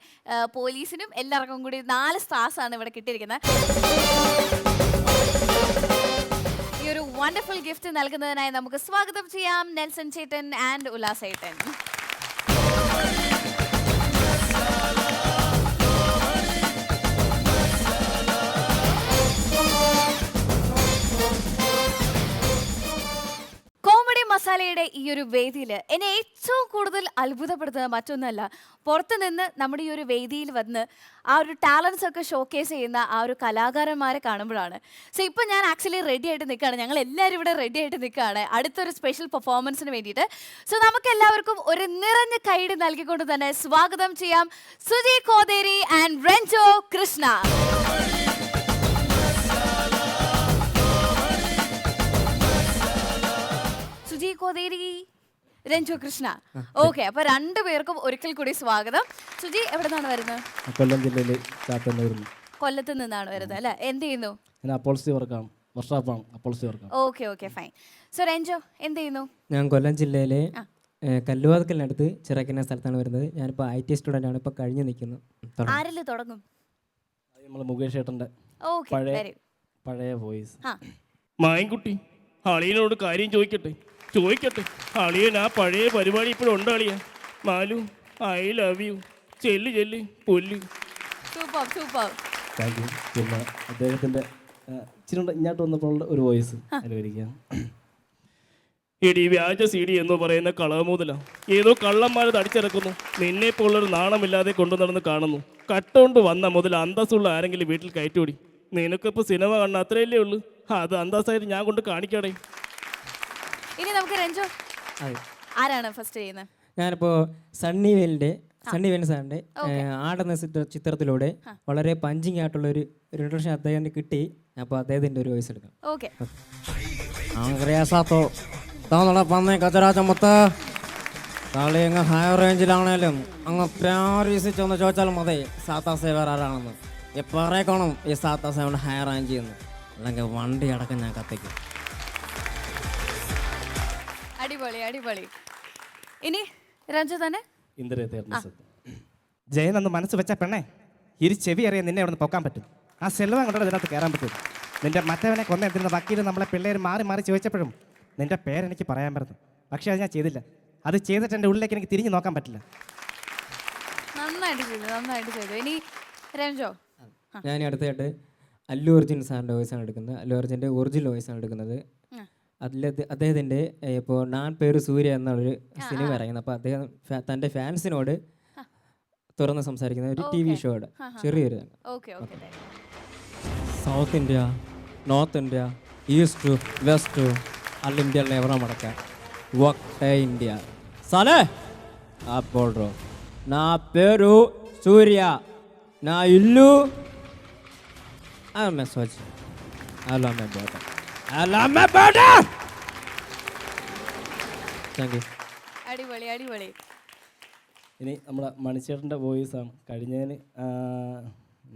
പോലീസിനും എല്ലാവർക്കും കൂടി 4 സ്റ്റാർസ് ആണ് ഇവിടെ കിട്ടിയിരിക്കുന്നത്. ഈ ഒരു വണ്ടർഫുൾ ഗിഫ്റ്റ് നൽകുന്നതിനായി നമുക്ക് സ്വാഗതം ചെയ്യാം നെൽസൺ ചേട്ടൻ ആൻഡ് ഉല്ലാസ് ചേട്ടൻ. മസാലയുടെ ഈ ഒരു വേദിയിൽ എന്നെ ഏറ്റവും കൂടുതൽ അത്ഭുതപ്പെടുത്തുന്നത് മറ്റൊന്നല്ല, പുറത്തു നിന്ന് നമ്മുടെ ഈ ഒരു വേദിയിൽ വന്ന് ആ ഒരു ടാലൻസ് ഒക്കെ ഷോക്കേസ് ചെയ്യുന്ന ആ ഒരു കലാകാരന്മാരെ കാണുമ്പോഴാണ്. സോ ഇപ്പം ഞാൻ ആക്ച്വലി റെഡി ആയിട്ട് നിൽക്കുകയാണ്, ഞങ്ങൾ എല്ലാവരും ഇവിടെ റെഡി ആയിട്ട് നിൽക്കുകയാണ് അടുത്തൊരു സ്പെഷ്യൽ പെർഫോമൻസിന് വേണ്ടിയിട്ട്. സോ നമുക്ക് എല്ലാവർക്കും ഒരു നിറഞ്ഞ കൈയ്യടി നൽകിക്കൊണ്ട് തന്നെ സ്വാഗതം ചെയ്യാം സുജി കോതേരി ആൻഡ് റെഞ്ചോ കൃഷ്ണ. സുജി കോതേരി, രഞ്ജു കൃഷ്ണ. ഓക്കെ, അപ്പൊ 2 പേർക്കും ഒരിക്കൽ കൂടി സ്വാഗതം. സുജി എവിടെ നിന്നാണ് വരുന്നത്? കൊല്ലം ജില്ലയിലെ ചാത്തന്നൂരിൽ. കൊല്ലത്ത് നിന്നാണ് വരുന്നത് അല്ലേ? എന്ത് ചെയ്യുന്നു? ഞാൻ അപ്പോൾസി വർക്കാണ്, വർഷാപ്പാണ്, അപ്പോൾസി വർക്കാണ്. Okay okay, fine. So Ranju എന്ത് ചെയ്യുന്നു? ഞാൻ കൊല്ലം ജില്ലയിലെ കല്ലുവാതുക്കലിനടുത്ത് ചിറക്കുന്ന സ്ഥലത്താണ് വരുന്നത്. ഞാനിപ്പോൾ IT സ്റ്റുഡൻ്റ് ആണ്, ഇപ്പോൾ കഴിഞ്ഞ് നിൽക്കുന്നു. ആരിൽ തുടങ്ങും? നമ്മൾ മുകേഷ് ഏട്ടൻ്റെ പഴയ വോയിസ്. മായൻകുട്ടി, അളിയനോട് കാര്യം ചോദിക്കട്ടെ. അളിയൻ ആ പഴയ പരിപാടി ഇപ്പോഴും ഉണ്ട് അളിയ? മാലു, ഐ ലവ് യു, ചെല്ല് പുല്ല്. Super super. Thank you. പിന്നെ അദ്ദേഹത്തിൻ്റെ ഇച്ചിരി ഇങ്ങോട്ട് വന്നപ്പോൾ ഒരു വോയിസ് അനുകരിക്കാം. എടി വ്യാജ CD എന്ന് പറയുന്ന കളമുതല ഏതോ കള്ളന്മാർ തടിച്ചിറക്കുന്നു. നിന്നെ പോലൊരു നാണമില്ലാതെ കൊണ്ടു നടന്ന് കാണുന്നു. കട്ടുകൊണ്ട് വന്ന മുതൽ അന്തസ്സുള്ള ആരെങ്കിലും വീട്ടിൽ കയറ്റോടി. നിനക്കിപ്പോൾ സിനിമ കാണുന്ന അത്രയല്ലേ ഉള്ളൂ, അത് അന്തസ്സായിട്ട് ഞാൻ കൊണ്ട് കാണിക്കാടേ. ഇനി നമുക്ക് രഞ്ജു ആരാണ് ഫസ്റ്റ് ചെയ്യുന്നത്? ഞാനിപ്പോൾ സണ്ണി വേൽ സാറിൻ്റെ ആടുന്ന ചിത്രത്തിലൂടെ വളരെ പഞ്ചിങ് ആയിട്ടുള്ള ഒരു ഇൻട്രൊഡക്ഷൻ അദ്ദേഹത്തിന് കിട്ടി. അപ്പോൾ അദ്ദേഹത്തിൻ്റെ ഒരു വോയിസ് എടുക്കാം. ഓക്കെ. പന്നേ കച്ചരാച്ചമത്ത് കളി അങ്ങ് ഹയർ റേഞ്ചിലാണേലും അങ്ങ് പ്രാരീസിച്ചൊന്ന് ചോദിച്ചാൽ മതി സാത്താസേ വേറെ ആരാണെന്ന്. പറയക്കണം ഈ സാത്താസേവൻ്റെ ഹയർ റേഞ്ച് ചെയ്യുന്നു, അല്ലെങ്കിൽ വണ്ടി അടക്കം ഞാൻ കത്തിക്കും. അടിപൊളി അടിപൊളി. ഇനി രഞ്ജു തന്നെ. ജയൻ ഒന്ന് മനസ്സ് വെച്ച പെണ്ണേ, ഇരു ചെവി അറിയാൻ നിന്നെ അവിടെ നിന്ന് പൊക്കാൻ പറ്റും. ആ സെൽവം കൊണ്ടോ ഇതിനകത്ത് കയറാൻ പറ്റും. നിന്റെ മറ്റവനെ കൊന്ന എന്തിരുന്ന വക്കീൽ നമ്മളെ പിള്ളേർ മാറി ചോദിച്ചപ്പോഴും നിന്റെ പേരെനിക്ക് പറയാൻ പറ്റുന്നു. പക്ഷേ അത് ഞാൻ ചെയ്തില്ല. അത് ചെയ്തിട്ട് എൻ്റെ ഉള്ളിലേക്ക് എനിക്ക് തിരിഞ്ഞു നോക്കാൻ പറ്റില്ല. നന്നായിട്ട് ചെയ്തു. ഇനി രഞ്ജോ. ഞാൻ അടുത്തായിട്ട് അല്ലു അർജുൻ സാറിൻ്റെ വോയിസാണ് എടുക്കുന്നത്. അല്ലു അർജുൻ്റെ ഒറിജിനൽ വോയിസാണ് എടുക്കുന്നത്. അദ്ദേഹത്തിൻ്റെ ഇപ്പോൾ ഞാൻ പേര് സൂര്യ എന്നുള്ളൊരു സിനിമ ഇറങ്ങുന്നത്. അപ്പോൾ അദ്ദേഹം തൻ്റെ ഫാൻസിനോട് തുറന്ന് സംസാരിക്കുന്ന ഒരു TV ഷോയുടെ ചെറിയൊരു south India, north India, east west all India level madaka wakte India sale aap bol raho na peru surya na illu I'm message hello my brother thank you. അടിപൊളി. ഇനി നമ്മുടെ മണിച്ചേട്ടൻ്റെ വോയിസാണ്. കഴിഞ്ഞതിന്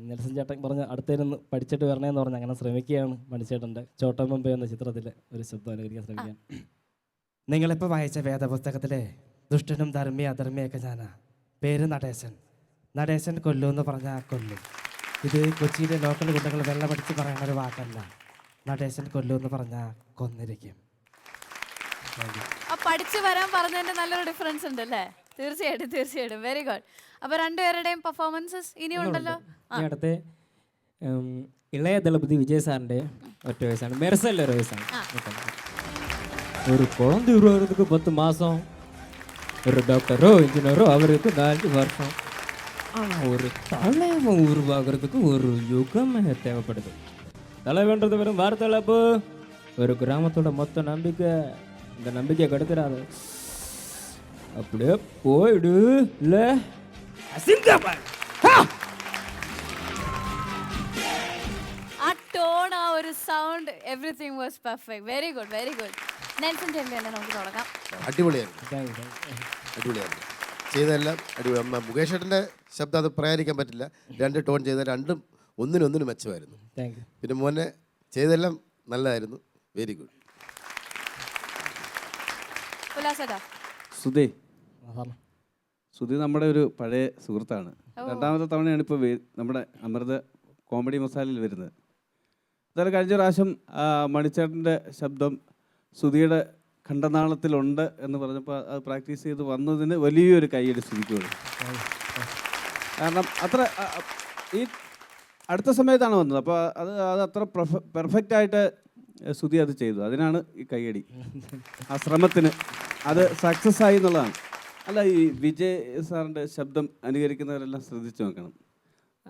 നെൽസൺ ചേട്ടൻ പറഞ്ഞ അടുത്തതിനൊന്ന് പഠിച്ചിട്ട് വരണേന്ന് പറഞ്ഞ് അങ്ങനെ ശ്രമിക്കുകയാണ്. മണിച്ചേട്ടൻ്റെ ചോട്ടമ്പമ്പ എന്ന ചിത്രത്തിലെ ഒരു ശബ്ദം അനുകരിക്കാൻ ശ്രമിക്കാം. നിങ്ങളിപ്പോൾ വായിച്ച വേദപുസ്തകത്തിലെ ദുഷ്ടനും അധർമ്മിയൊക്കെ ഞാനാ. പേര് നടേശൻ കൊല്ലു എന്ന് പറഞ്ഞാൽ കൊല്ലും. ഇത് കൊച്ചിയിലെ ലോക്കൽ കുട്ടികൾ വെള്ളമടിച്ച് പറയുന്ന ഒരു വാക്കല്ല. നടേശൻ കൊല്ലുമെന്ന് പറഞ്ഞാൽ കൊന്നിരിക്കും. ആ പഠിച്ചു വരാൻ പറഞ്ഞതിന്റെ നല്ലൊരു ഡിഫറൻസ് ഉണ്ട് അല്ലേ? തീർച്ചയായിട്ടും തീർച്ചയായിട്ടും. Very good. അപ്പൊ രണ്ടുപേരുടെയും പെർഫോമൻസസ് ഇനിയും ഉണ്ടല്ലോ. ഈ അടുത്ത ഇളയ ദളപതി വിജയ് സാറിൻ്റെ ഒറ്റ വയസ്സാണ്, മെർസൽ ഒരു വയസ്സാണ്. ஒரு குழந்தை உருவாகிறதுக்கு 10 மாதம், ஒரு டாக்டரோ இன்ஜினியரோ அவருக்கு 4 வருஷம். ஆனால் ஒரு தலைவன் உருவாகிறதுக்கு ஒரு யுகமே தேவைப்படுது. தலைவன்றது வெறும் வார்த்தை அப்போ ஒரு கிராமத்தோட மொத்த நம்பிக்கை. இந்த நம்பிக்கையை கெடுத்துடாது, அப்படியே போயிடு. இல்லை ആ ടോൺ, ആ ഒരു sound, everything was perfect. Very good, very good. Nelson ചേട്ടൻ തന്നെ നമുക്ക് തുടങ്ങാം. അടിപൊളിയായിരുന്നു, അടിപൊളിയായിരുന്നു. ചെയ്തതെല്ലാം അടിപൊളി. മുകേഷ് ഏട്ടൻ്റെ ശബ്ദം അത് പറയാതിരിക്കാൻ പറ്റില്ല. 2 ടോൺ ചെയ്ത രണ്ടും ഒന്നിനൊന്നിന് മെച്ചമായിരുന്നു. പിന്നെ മോനെ ചെയ്തെല്ലാം നല്ലതായിരുന്നു. Very good. സുധേ, സുധി നമ്മുടെ ഒരു പഴയ സുഹൃത്താണ്. 2ാമത്തെ തവണയാണ് ഇപ്പോൾ നമ്മുടെ അമൃത കോമഡി മസാലയിൽ വരുന്നത്. എന്തായാലും കഴിഞ്ഞ പ്രാവശ്യം മണിച്ചേട്ടൻ്റെ ശബ്ദം സുധിയുടെ ഖണ്ഡനാളത്തിലുണ്ട് എന്ന് പറഞ്ഞപ്പോൾ അത് പ്രാക്ടീസ് ചെയ്ത് വന്നതിന് വലിയൊരു കൈയ്യടി സുധിക്കുള്ളൂ. കാരണം അത്ര ഈ അടുത്ത സമയത്താണ് വന്നത്. അപ്പോൾ അത് അത്ര പെർഫെക്റ്റായിട്ട് സുധി അത് ചെയ്തു. അതിനാണ് ഈ കൈയ്യടി. ആ ശ്രമത്തിന് അത് സക്സസ് ആയി എന്നുള്ളതാണ്. അല്ല, ഈ വിജയ് സാറിൻ്റെ ശബ്ദം അനുകരിക്കുന്നവരെല്ലാം ശ്രദ്ധിച്ചു നോക്കണം.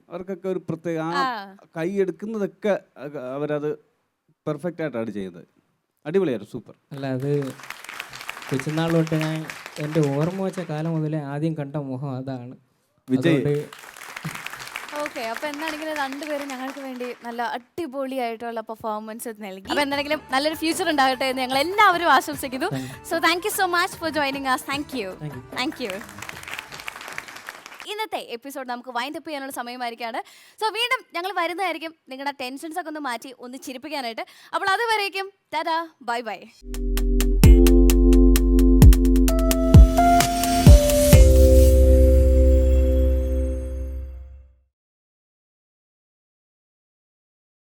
അവർക്കൊക്കെ ഒരു പ്രത്യേക ആ കൈ എടുക്കുന്നതൊക്കെ അവരത് പെർഫെക്റ്റ് ആയിട്ടാണ് ചെയ്യുന്നത്. അടിപൊളിയായിരുന്നു, സൂപ്പർ. അല്ല, അത് കൊച്ചുനാൾ തൊട്ട് ഞാൻ എൻ്റെ ഓർമ്മ വെച്ച കാലം മുതലേ ആദ്യം കണ്ട മുഖം അതാണ് വിജയ്. ഓക്കെ, അപ്പൊ എന്താണെങ്കിലും രണ്ടുപേരും ഞങ്ങൾക്ക് വേണ്ടി നല്ല അടിപൊളിയായിട്ടുള്ള പെർഫോമൻസ് നൽകി. അപ്പൊ എന്താണെങ്കിലും നല്ലൊരു ഫ്യൂച്ചർ ഉണ്ടാകട്ടെ എന്ന് ഞങ്ങൾ എല്ലാവരും ആശംസിക്കുന്നു. So thank you so much for joining us. Thank you. ഇന്നത്തെ എപ്പിസോഡ് നമുക്ക് വൈൻഡ് അപ്പ് ചെയ്യാനുള്ള സമയമായിരിക്കാണ്. സോ വീണ്ടും ഞങ്ങൾ വരുന്നതായിരിക്കും നിങ്ങളുടെ ടെൻഷൻസ് ഒക്കെ ഒന്ന് മാറ്റി ഒന്ന് ചിരിപ്പിക്കാനായിട്ട്. അപ്പോൾ അതുവരേക്കും ടാറ്റാ, ബൈ ബൈ.